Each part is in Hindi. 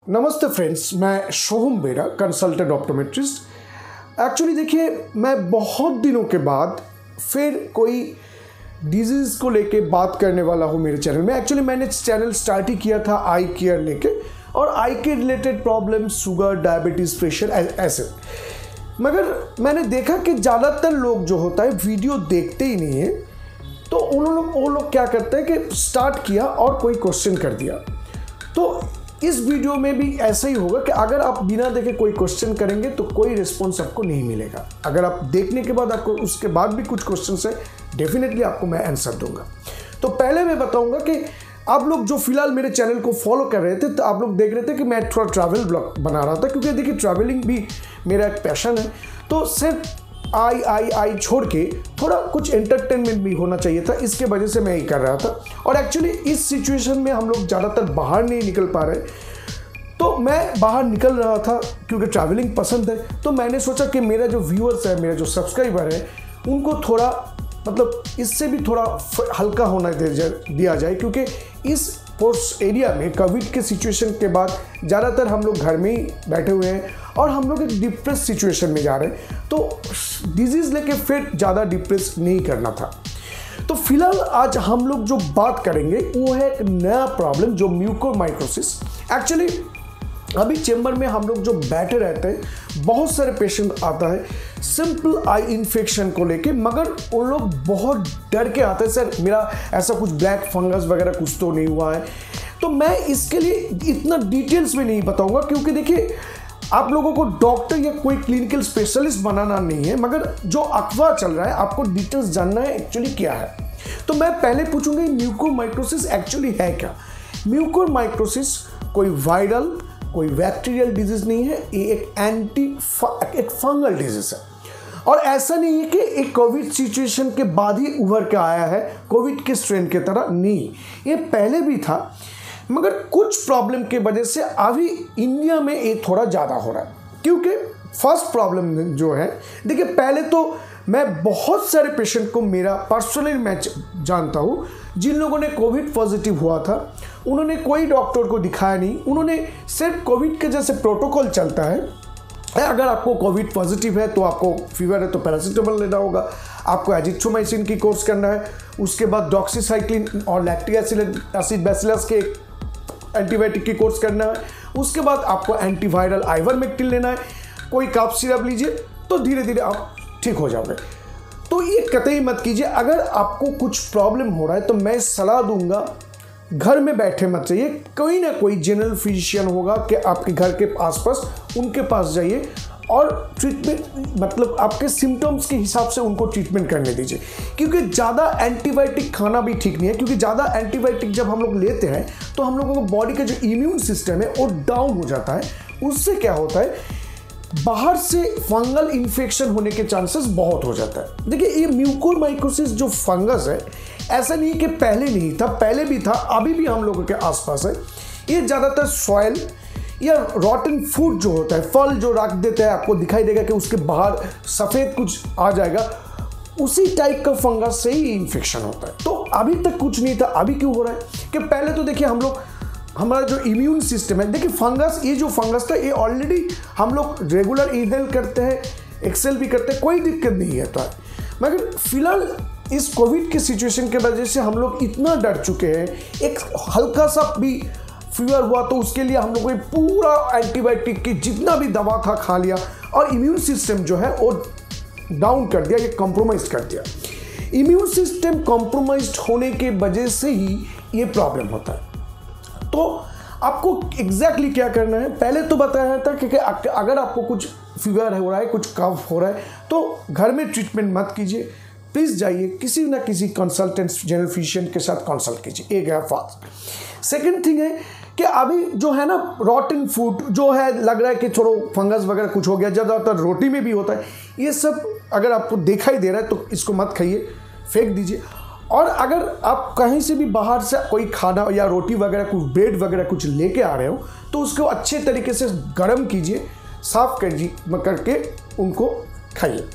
नमस्ते फ्रेंड्स, मैं सोहम बेरा, कंसल्टेंट ऑप्टोमेट्रिस्ट। एक्चुअली देखिए, मैं बहुत दिनों के बाद फिर कोई डिजीज़ को लेके बात करने वाला हूँ मेरे चैनल में। एक्चुअली मैंने चैनल स्टार्ट ही किया था आई केयर लेके, और आई के related problem, sugar, diabetes, pressure, ऐसे। मगर मैंने देखा कि ज़्यादातर लोग जो होता है वीडियो देखते ही नहीं है, तो वो लोग क्या करते हैं कि स्टार्ट किया और कोई क्वेश्चन कर दिया। तो इस वीडियो में भी ऐसा ही होगा कि अगर आप बिना देखे कोई क्वेश्चन करेंगे तो कोई रिस्पॉन्स आपको नहीं मिलेगा। अगर आप देखने के बाद आपको उसके बाद भी कुछ क्वेश्चन है, डेफिनेटली आपको मैं आंसर दूंगा। तो पहले मैं बताऊंगा कि आप लोग जो फिलहाल मेरे चैनल को फॉलो कर रहे थे, तो आप लोग देख रहे थे कि मैं थोड़ा ट्रैवल ब्लॉग बना रहा था, क्योंकि देखिए ट्रैवलिंग भी मेरा एक पैशन है। तो सिर्फ आई छोड़ के थोड़ा कुछ एंटरटेनमेंट भी होना चाहिए था, इसके वजह से मैं ये कर रहा था। और एक्चुअली इस सिचुएशन में हम लोग ज़्यादातर बाहर नहीं निकल पा रहे, तो मैं बाहर निकल रहा था क्योंकि ट्रैवलिंग पसंद है। तो मैंने सोचा कि मेरा जो व्यूअर्स है, मेरा जो सब्सक्राइबर है, उनको थोड़ा मतलब इससे भी थोड़ा हल्का होना दिया जाए, क्योंकि इस पोस्ट एरिया में कोविड के सिचुएशन के बाद ज़्यादातर हम लोग घर में ही बैठे हुए हैं और हम लोग एक डिप्रेस सिचुएशन में जा रहे हैं। तो डिजीज़ लेके फिर ज़्यादा डिप्रेस नहीं करना था। तो फिलहाल आज हम लोग जो बात करेंगे वो है एक नया प्रॉब्लम, जो म्यूकोरमाइकोसिस। एक्चुअली अभी चेंबर में हम लोग जो बैठे रहते हैं, बहुत सारे पेशेंट आता है सिंपल आई इन्फेक्शन को लेके, मगर वो लोग बहुत डर के आते हैं, सर मेरा ऐसा कुछ ब्लैक फंगस वगैरह कुछ तो नहीं हुआ है। तो मैं इसके लिए इतना डिटेल्स में नहीं बताऊंगा, क्योंकि देखिए आप लोगों को डॉक्टर या कोई क्लिनिकल स्पेशलिस्ट बनाना नहीं है, मगर जो अफवाह चल रहा है आपको डिटेल्स जानना है एक्चुअली क्या है। तो मैं पहले पूछूंगा म्यूकोरमाइकोसिस एक्चुअली है क्या। म्यूकोरमाइकोसिस कोई वायरल, कोई बैक्टीरियल डिजीज नहीं है, ये एक फंगल डिजीज है। और ऐसा नहीं है कि एक कोविड सिचुएशन के बाद ही उभर के आया है, कोविड के स्ट्रेन की तरह नहीं, ये पहले भी था, मगर कुछ प्रॉब्लम की वजह से अभी इंडिया में ये थोड़ा ज़्यादा हो रहा है। क्योंकि फर्स्ट प्रॉब्लम जो है, देखिए पहले तो मैं बहुत सारे पेशेंट को मेरा पर्सनली मैं जानता हूँ जिन लोगों ने कोविड पॉजिटिव हुआ था, उन्होंने कोई डॉक्टर को दिखाया नहीं, उन्होंने सिर्फ कोविड के जैसे प्रोटोकॉल चलता है, अगर आपको कोविड पॉजिटिव है तो आपको फीवर है तो पैरासीटामोल लेना होगा, आपको एजिथ्रोमाइसिन की कोर्स करना है, उसके बाद डॉक्सीसाइक्लिन और लैक्टिक एसिड बैसिलस के एंटीबायोटिक की कोर्स करना है, उसके बाद आपको एंटीवायरल आइवरमेक्टिन लेना है, कोई कफ सिरप लीजिए, तो धीरे धीरे आप ठीक हो जाओगे। तो ये कतई मत कीजिए। अगर आपको कुछ प्रॉब्लम हो रहा है तो मैं सलाह दूंगा, घर में बैठे मत जाइए, कोई ना कोई जनरल फिजिशियन होगा कि आपके घर के आसपास, उनके पास जाइए और ट्रीटमेंट मतलब आपके सिम्टम्स के हिसाब से उनको ट्रीटमेंट करने दीजिए। क्योंकि ज़्यादा एंटीबायोटिक खाना भी ठीक नहीं है, क्योंकि ज़्यादा एंटीबायोटिक जब हम लोग लेते हैं तो हम लोगों को बॉडी का जो इम्यून सिस्टम है वो डाउन हो जाता है। उससे क्या होता है, बाहर से फंगल इन्फेक्शन होने के चांसेस बहुत हो जाता है। देखिए ये म्यूकोरमाइकोसिस जो फंगस है, ऐसा नहीं कि पहले नहीं था, पहले भी था, अभी भी हम लोगों के आसपास है। ये ज़्यादातर सॉइल या रॉटन फूड जो होता है, फल जो रख देते हैं, आपको दिखाई देगा कि उसके बाहर सफ़ेद कुछ आ जाएगा, उसी टाइप का फंगस से ही इन्फेक्शन होता है। तो अभी तक कुछ नहीं था, अभी क्यों हो रहा है कि पहले तो देखिए हम लोग, हमारा जो इम्यून सिस्टम है, देखिए फंगस, ये जो फंगस था ये ऑलरेडी हम लोग रेगुलर इनहेल करते हैं, एक्सेल भी करते हैं, कोई दिक्कत नहीं है। तो मगर फिलहाल इस कोविड के सिचुएशन के वजह से हम लोग इतना डर चुके हैं, एक हल्का सा भी फीवर हुआ तो उसके लिए हम लोग को पूरा एंटीबायोटिक की जितना भी दवा था खा लिया, और इम्यून सिस्टम जो है वो डाउन कर दिया, ये कॉम्प्रोमाइज कर दिया। इम्यून सिस्टम कॉम्प्रोमाइज होने के वजह से ही ये प्रॉब्लम होता है। तो आपको एग्जैक्टली क्या करना है, पहले तो बताया था कि अगर आपको कुछ फीवर हो रहा है, कुछ कफ हो रहा है, तो घर में ट्रीटमेंट मत कीजिए, प्लीज़ जाइए किसी ना किसी कंसल्टेंट जनरल फिजिशियन के साथ कंसल्ट कीजिए। एक है फास्ट। सेकंड थिंग है कि अभी जो है ना रॉटन फूड जो है, लग रहा है कि छोड़ो फंगस वगैरह कुछ हो गया, ज़्यादातर रोटी में भी होता है, ये सब अगर आपको दिखाई दे रहा है तो इसको मत खाइए, फेंक दीजिए। और अगर आप कहीं से भी बाहर से कोई खाना या रोटी वगैरह कुछ ब्रेड वगैरह कुछ लेके आ रहे हो, तो उसको अच्छे तरीके से गर्म कीजिए, साफ करके उनको खाइए।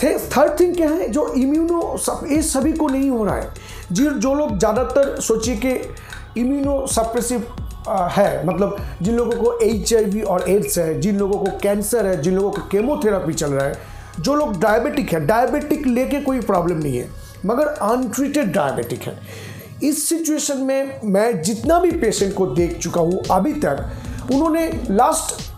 थर्ड थिंग क्या है, जो ये सभी को नहीं हो रहा है, जो लोग ज़्यादातर सोचिए कि इम्यूनो सप्रेसिव है, मतलब जिन लोगों को HIV और एड्स है, जिन लोगों को कैंसर है, जिन लोगों को केमोथेरेपी चल रहा है, जो लोग डायबिटिक है, डायबिटिक लेके कोई प्रॉब्लम नहीं है मगर अनट्रीटेड डायबिटिक है, इस सिचुएशन में मैं जितना भी पेशेंट को देख चुका हूँ अभी तक, उन्होंने लास्ट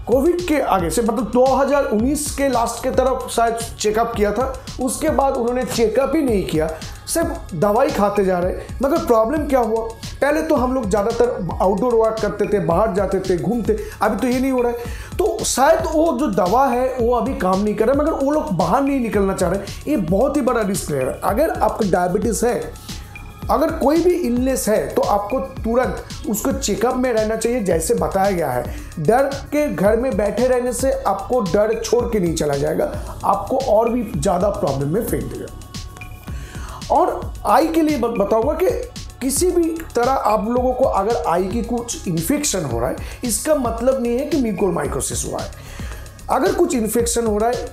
कोविड के आगे से, मतलब 2019 के लास्ट के तरफ शायद चेकअप किया था, उसके बाद उन्होंने चेकअप ही नहीं किया, सिर्फ दवाई खाते जा रहे। मगर प्रॉब्लम क्या हुआ, पहले तो हम लोग ज़्यादातर आउटडोर वर्क करते थे, बाहर जाते थे, घूमते, अभी तो ये नहीं हो रहा है। तो शायद वो जो दवा है वो अभी काम नहीं कर रहा, मगर वो लोग बाहर नहीं निकलना चाह रहे। ये बहुत ही बड़ा रिस्क है। अगर आपका डायबिटीज़ है, अगर कोई भी इलनेस है, तो आपको तुरंत उसको चेकअप में रहना चाहिए जैसे बताया गया है। डर के घर में बैठे रहने से आपको डर छोड़ के नहीं चला जाएगा, आपको और भी ज़्यादा प्रॉब्लम में फेंक देगा। और आई के लिए बताऊंगा कि किसी भी तरह आप लोगों को अगर आई की कुछ इन्फेक्शन हो रहा है, इसका मतलब नहीं है कि म्यूकोरमाइकोसिस हुआ है। अगर कुछ इन्फेक्शन हो रहा है,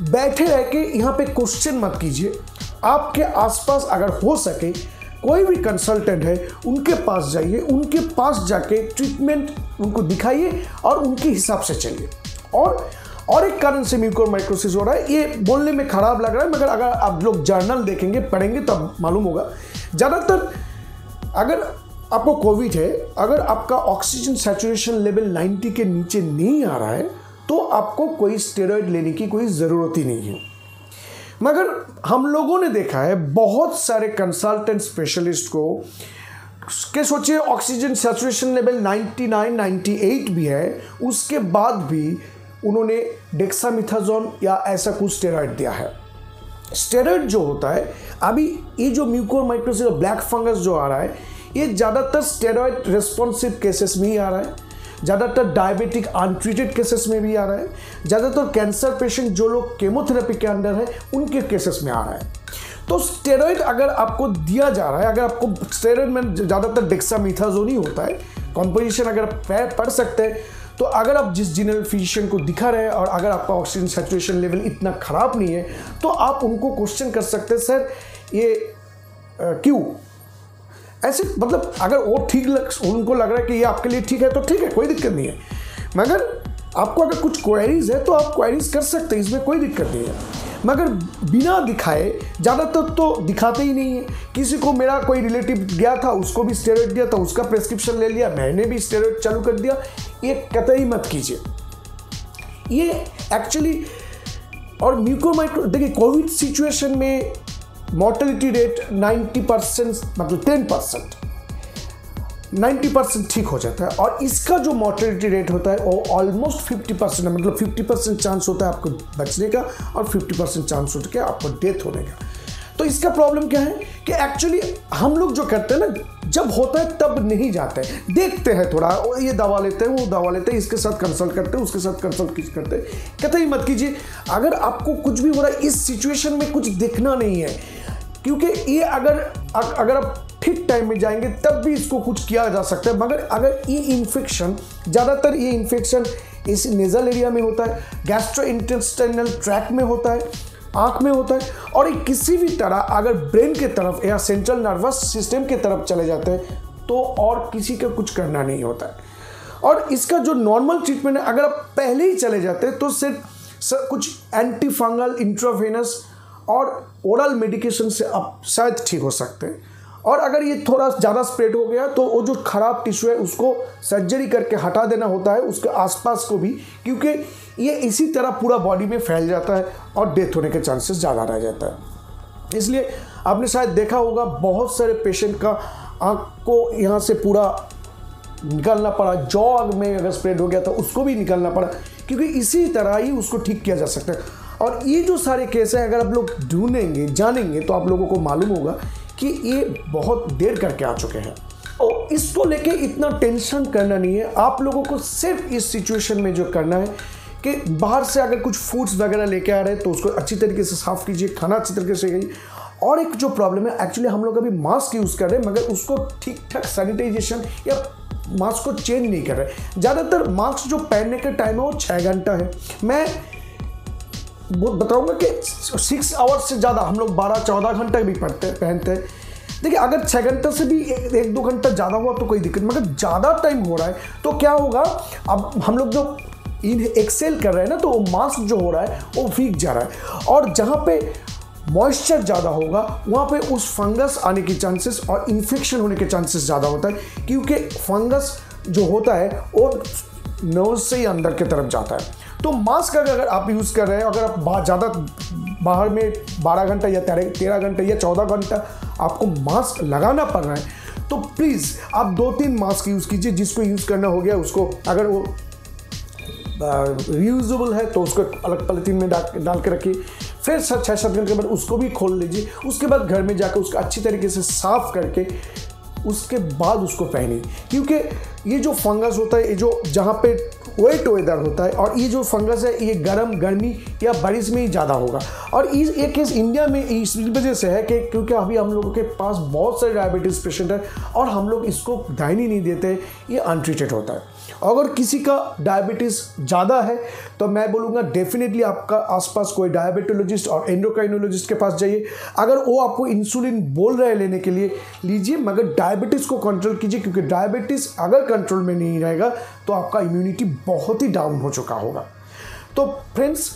बैठे रह के यहाँ पे क्वेश्चन मत कीजिए। आपके आसपास अगर हो सके कोई भी कंसल्टेंट है, उनके पास जाइए, उनके पास जाके ट्रीटमेंट उनको दिखाइए और उनके हिसाब से चलिए। और एक कारण से म्यूकोरमाइकोसिस हो रहा है, ये बोलने में खराब लग रहा है, मगर अगर आप लोग जर्नल देखेंगे, पढ़ेंगे तब मालूम होगा। ज़्यादातर अगर आपको कोविड है, अगर आपका ऑक्सीजन सैचुरेशन लेवल 90 के नीचे नहीं आ रहा है, तो आपको कोई स्टेरॉइड लेने की कोई ज़रूरत ही नहीं है। मगर हम लोगों ने देखा है बहुत सारे कंसल्टेंट स्पेशलिस्ट को के सोचिए ऑक्सीजन सैचुरेशन लेवल 99, 98 भी है, उसके बाद भी उन्होंने डेक्सामेथासोन या ऐसा कुछ स्टेरॉइड दिया है। स्टेरॉइड जो होता है, अभी ये जो म्यूकोरमाइकोसिस ब्लैक फंगस जो आ रहा है, ये ज़्यादातर स्टेरॉइड रिस्पॉन्सिव केसेस में ही आ रहा है, ज़्यादातर डायबिटिक अनट्रीटेड केसेस में भी आ रहा है, ज़्यादातर कैंसर पेशेंट जो लोग केमोथेरेपी के अंडर है उनके केसेस में आ रहा है। तो स्टेरॉइड अगर आपको दिया जा रहा है, अगर आपको स्टेरॉइड में ज़्यादातर डेक्सामेथासोन ही होता है, कॉम्पोजिशन अगर पढ़ सकते हैं, तो अगर आप जिस जनरल फिजिशियन को दिखा रहे हैं और अगर आपका ऑक्सीजन सैचुरेशन लेवल इतना ख़राब नहीं है, तो आप उनको क्वेश्चन कर सकते हैं, सर ये क्यों ऐसे, मतलब अगर वो उनको लग रहा है कि ये आपके लिए ठीक है तो ठीक है, कोई दिक्कत नहीं है। मगर आपको अगर कुछ क्वेरीज है तो आप क्वेरीज कर सकते हैं, इसमें कोई दिक्कत नहीं है। मगर बिना दिखाए, ज़्यादातर तो दिखाते ही नहीं है। किसी को, मेरा कोई रिलेटिव गया था, उसको भी स्टेरॉइड दिया था, उसका प्रेस्क्रिप्शन ले लिया, मैंने भी स्टेरॉइड चालू कर दिया, ये कतई मत कीजिए। ये एक्चुअली, और म्यूकोरमाइको देखिए, कोविड सिचुएशन में मॉर्टेलिटी रेट 90%, मतलब 10%, 90% ठीक हो जाता है। और इसका जो मॉर्टेलिटी रेट होता है वो ऑलमोस्ट 50% है, मतलब 50% चांस होता है आपको बचने का और 50% चांस होता है आपको डेथ होने का। तो इसका प्रॉब्लम क्या है कि एक्चुअली हम लोग जो करते हैं ना, जब होता है तब नहीं जाते हैं, देखते हैं थोड़ा, ये दवा लेते हैं, वो दवा लेते हैं, इसके साथ कंसल्ट करते हैं, उसके साथ कंसल्ट करते हैं। कतई मत कीजिए। अगर आपको कुछ भी हो रहा है, इस सिचुएशन में कुछ दिखना नहीं है, क्योंकि ये अगर आप ठीक टाइम में जाएंगे तब भी इसको कुछ किया जा सकता है। मगर अगर ये इन्फेक्शन, ज़्यादातर ये इन्फेक्शन इस नेजल एरिया में होता है, गैस्ट्रोइंटेस्टाइनल ट्रैक्ट में होता है, आँख में होता है, और ये किसी भी तरह अगर ब्रेन के तरफ या सेंट्रल नर्वस सिस्टम के तरफ चले जाते हैं तो और किसी का कुछ करना नहीं होता है। और इसका जो नॉर्मल ट्रीटमेंट है, अगर आप पहले ही चले जाते हैं तो सिर्फ कुछ एंटी फंगल, इंट्रावेनस और ओरल मेडिकेशन से आप शायद ठीक हो सकते हैं। और अगर ये थोड़ा ज़्यादा स्प्रेड हो गया तो वो जो खराब टिश्यू है उसको सर्जरी करके हटा देना होता है, उसके आसपास को भी, क्योंकि ये इसी तरह पूरा बॉडी में फैल जाता है और डेथ होने के चांसेस ज़्यादा रह जाता है। इसलिए आपने शायद देखा होगा बहुत सारे पेशेंट का आँख को यहाँ से पूरा निकालना पड़ा, जॉ में अगर स्प्रेड हो गया तो उसको भी निकालना पड़ा, क्योंकि इसी तरह ही उसको ठीक किया जा सकता है। और ये जो सारे केस हैं, अगर आप लोग ढूंढेंगे, जानेंगे, तो आप लोगों को मालूम होगा कि ये बहुत देर करके आ चुके हैं। तो इसको लेके इतना टेंशन करना नहीं है। आप लोगों को सिर्फ इस सिचुएशन में जो करना है कि बाहर से अगर कुछ फूड्स वगैरह लेके आ रहे हैं तो उसको अच्छी तरीके से साफ़ कीजिए, खाना अच्छी तरीके से खाइए। और एक जो प्रॉब्लम है, एक्चुअली हम लोग अभी मास्क यूज़ कर रहे हैं, मगर उसको ठीक ठाक सैनिटाइजेशन या मास्क को चेंज नहीं कर रहे। ज़्यादातर मास्क जो पहनने का टाइम है वो 6 घंटा है। मैं बताऊंगा कि 6 आवर्स से ज़्यादा हम लोग 12-14 घंटे भी पहनते हैं। देखिए अगर 6 घंटे से भी 1-2 घंटा ज़्यादा हुआ तो कोई दिक्कत, मगर ज़्यादा टाइम हो रहा है तो क्या होगा, अब हम लोग जो एक्सेल कर रहे हैं ना, तो वो मास्क जो हो रहा है वो भीग जा रहा है, और जहाँ पे मॉइस्चर ज़्यादा होगा वहाँ पे उस फंगस आने की चांसेस और इन्फेक्शन होने के चांसेस ज़्यादा होता है, क्योंकि फंगस जो होता है वो नोज से ही अंदर की तरफ जाता है। तो मास्क अगर आप यूज़ कर रहे हैं, अगर आप ज़्यादा बाहर में 12 घंटा या 13 घंटा या 14 घंटा आपको मास्क लगाना पड़ रहा है, तो प्लीज़ आप 2-3 मास्क यूज़ कीजिए। जिसको यूज़ करना हो गया उसको, अगर वो रीयूजेबल है तो उसको अलग पॉलिथीन में डाल के रखिए, फिर 6-7 घंटे बाद उसको भी खोल लीजिए। उसके बाद घर में जाकर उसको अच्छी तरीके से साफ़ करके उसके बाद उसको पहनिए, क्योंकि ये जो फंगस होता है, ये जो जहाँ पे वेट वेदर होता है, और ये जो फंगस है ये गर्मी या बारिश में ही ज़्यादा होगा। और ये केस इंडिया में इस वजह से है कि क्योंकि अभी हम लोगों के पास बहुत सारे डायबिटीज़ पेशेंट है और हम लोग इसको ध्यान ही नहीं देते, ये अनट्रीटेड होता है। अगर किसी का डायबिटीज़ ज़्यादा है तो मैं बोलूँगा डेफिनेटली आपका आसपास कोई डायबिटोलॉजिस्ट और एंडोक्राइनोलॉजिस्ट के पास जाइए। अगर वो आपको इंसुलिन बोल रहे हैं लेने के लिए, लीजिए, मगर डायबिटीज़ को कंट्रोल कीजिए, क्योंकि डायबिटीज़ अगर कंट्रोल में नहीं रहेगा तो आपका इम्यूनिटी बहुत ही डाउन हो चुका होगा। तो फ्रेंड्स,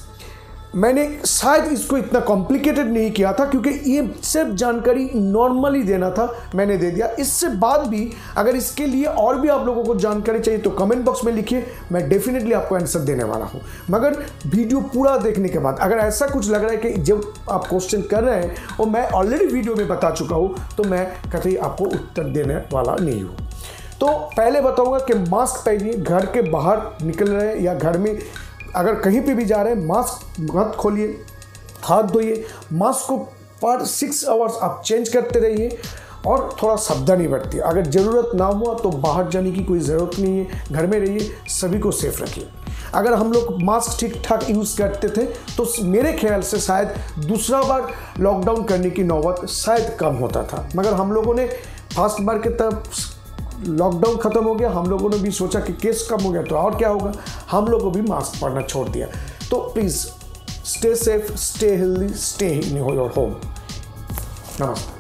मैंने शायद इसको इतना कॉम्प्लिकेटेड नहीं किया था, क्योंकि ये सिर्फ जानकारी नॉर्मली देना था, मैंने दे दिया। इससे बाद भी अगर इसके लिए और भी आप लोगों को जानकारी चाहिए तो कमेंट बॉक्स में लिखिए, मैं डेफिनेटली आपको आंसर देने वाला हूँ। मगर वीडियो पूरा देखने के बाद अगर ऐसा कुछ लग रहा है कि जब आप क्वेश्चन कर रहे हैं वो मैं ऑलरेडी वीडियो में बता चुका हूँ, तो मैं कभी आपको उत्तर देने वाला नहीं हूँ। तो पहले बताऊँगा कि मास्क पहनिए, घर के बाहर निकल रहे हैं या घर में अगर कहीं पे भी जा रहे हैं, मास्क मत खोलिए, हाथ धोइए, मास्क को पर 6 आवर्स आप चेंज करते रहिए, और थोड़ा सावधानी बरतिए। अगर ज़रूरत ना हुआ तो बाहर जाने की कोई ज़रूरत नहीं है, घर में रहिए, सभी को सेफ रखिए। अगर हम लोग मास्क ठीक ठाक यूज़ करते थे तो मेरे ख्याल से शायद दूसरा बार लॉकडाउन करने की नौबत शायद कम होता था, मगर हम लोगों ने फर्स्ट बार के तरफ लॉकडाउन खत्म हो गया, हम लोगों ने भी सोचा कि केस कम हो गया तो और क्या होगा, हम लोगों को भी मास्क पहनना छोड़ दिया। तो please stay safe, stay healthy, stay in your home. नमस्कार।